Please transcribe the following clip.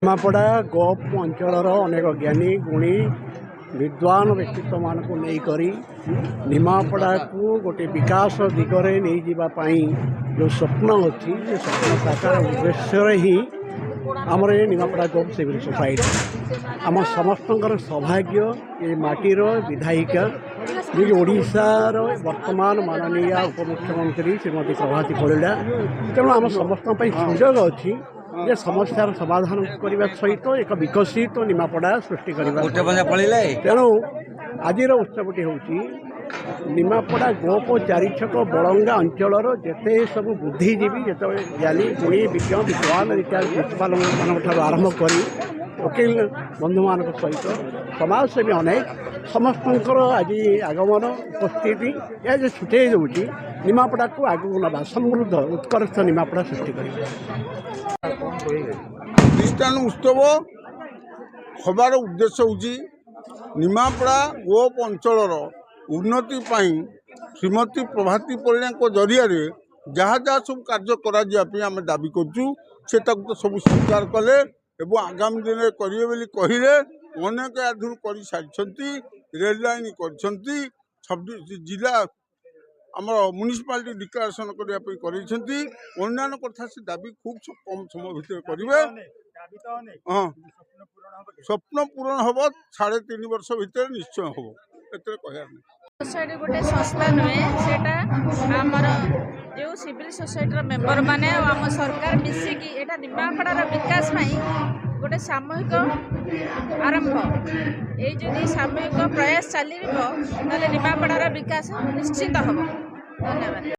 ନିମାପଡ଼ା ଗୋପ ଅଞ୍ଚଳର ଅନେକ ଜ୍ଞାନୀ ଗୁଣୀ ବିଦ୍ୱାନ ବ୍ୟକ୍ତିତ୍ୱମାନଙ୍କୁ ନେଇକରି ନିମାପଡ଼ାକୁ ଗୋଟିଏ ବିକାଶ ଦିଗରେ ନେଇଯିବା ପାଇଁ ଯେଉଁ ସ୍ୱପ୍ନ ଅଛି ସେ ସ୍ୱପ୍ନ ସାକାର ଉଦ୍ଦେଶ୍ୟରେ ହିଁ ଆମର ଏ ନିମାପଡ଼ା ଗୋପ ସିଭିଲ୍ ସୋସାଇଟି ଆମ ସମସ୍ତଙ୍କର ସୌଭାଗ୍ୟ ଏ ମାଟିର ବିଧାୟିକା ଯିଏକି ଓଡ଼ିଶାର ବର୍ତ୍ତମାନ ମାନନୀୟ ଉପମୁଖ୍ୟମନ୍ତ୍ରୀ ଶ୍ରୀମତୀ ପ୍ରଭାତୀ ପରିଡ଼ା। ତେଣୁ ଆମ ସମସ୍ତଙ୍କ ପାଇଁ ସୁଯୋଗ ଅଛି ଯେ ସମସ୍ୟାର ସମାଧାନ କରିବା ସହିତ ଏକ ବିକଶିତ ନିମାପଡ଼ା ସୃଷ୍ଟି କରିବା। ତେଣୁ ଆଜିର ଉତ୍ସବଟି ହେଉଛି ନିମାପଡ଼ା ଗୋପ ଚାରିଛକ ବଳଙ୍ଗା ଅଞ୍ଚଳର ଯେତେ ସବୁ ବୁଦ୍ଧିଜୀବୀ ଯେତେବେଳେ ଜ୍ଞାନୀ ଗୁଣୀ ବିଦ୍ୱାନ ଇତ୍ୟାଦି ପ୍ରିନ୍ସିପାଲମାନଙ୍କଠାରୁ ଆରମ୍ଭ କରି ଓକିଲ ବନ୍ଧୁମାନଙ୍କ ସହିତ ସମାଜସେବୀ ଅନେକ ସମସ୍ତଙ୍କର ଆଜି ଆଗମନ ଉପସ୍ଥିତି ଏହା ଯେ ଛୁଟେଇ ଦେଉଛି ନିମାପଡ଼ାକୁ ଆଗକୁ ନେବା ସମୃଦ୍ଧ ଉତ୍କର୍ଷ ନିମାପଡ଼ା ସୃଷ୍ଟି କରିବା। ଖ୍ରୀଷ୍ଟାନ ଉତ୍ସବ ହେବାର ଉଦ୍ଦେଶ୍ୟ ହେଉଛି ନିମାପଡ଼ା ଗୋପ ଅଞ୍ଚଳର ଉନ୍ନତି ପାଇଁ ଶ୍ରୀମତୀ ପ୍ରଭାତୀ ପରିଡ଼ାଙ୍କ ଜରିଆରେ ଯାହା ଯାହା ସବୁ କାର୍ଯ୍ୟ କରାଯିବା ପାଇଁ ଆମେ ଦାବି କରୁଛୁ ସେ ତାକୁ ତ ସବୁ ସ୍ୱୀକାର କଲେ ଏବଂ ଆଗାମୀ ଦିନରେ କରିବେ ବୋଲି କହିଲେ। ଅନେକ ଆଧରୁ କରିସାରିଛନ୍ତି, ରେଲ୍ ଲାଇନ୍ କରିଛନ୍ତି, ଜିଲ୍ଲା ଆମର ମ୍ୟୁନିସିପାଲିଟି ଡିକ୍ଲାରେସନ୍ କରିବା ପାଇଁ କରାଇଛନ୍ତି। ଅନ୍ୟାନ୍ୟ କଥା ସେ ଦାବି ଖୁବ୍ କମ୍ ସମୟ ଭିତରେ କରିବେ। ହଁ, ସ୍ୱପ୍ନ ପୂରଣ ହେବ 3.5 ବର୍ଷ ଭିତରେ ନିଶ୍ଚୟ ହେବ, ଏଥିରେ କହିବାର ନାହିଁ। सोसाइटी गोटे संस्था नुहे सेटा आमर जो सिविल सोसाइटी मेंबर माने आम सरकार मिसिकी एटा निमापड़ार विकास गोटे सामूहिक आरंभ ये जदि सामूहिक प्रयास चलो ना निमापड़ार विकास निश्चित हम। धन्यवाद।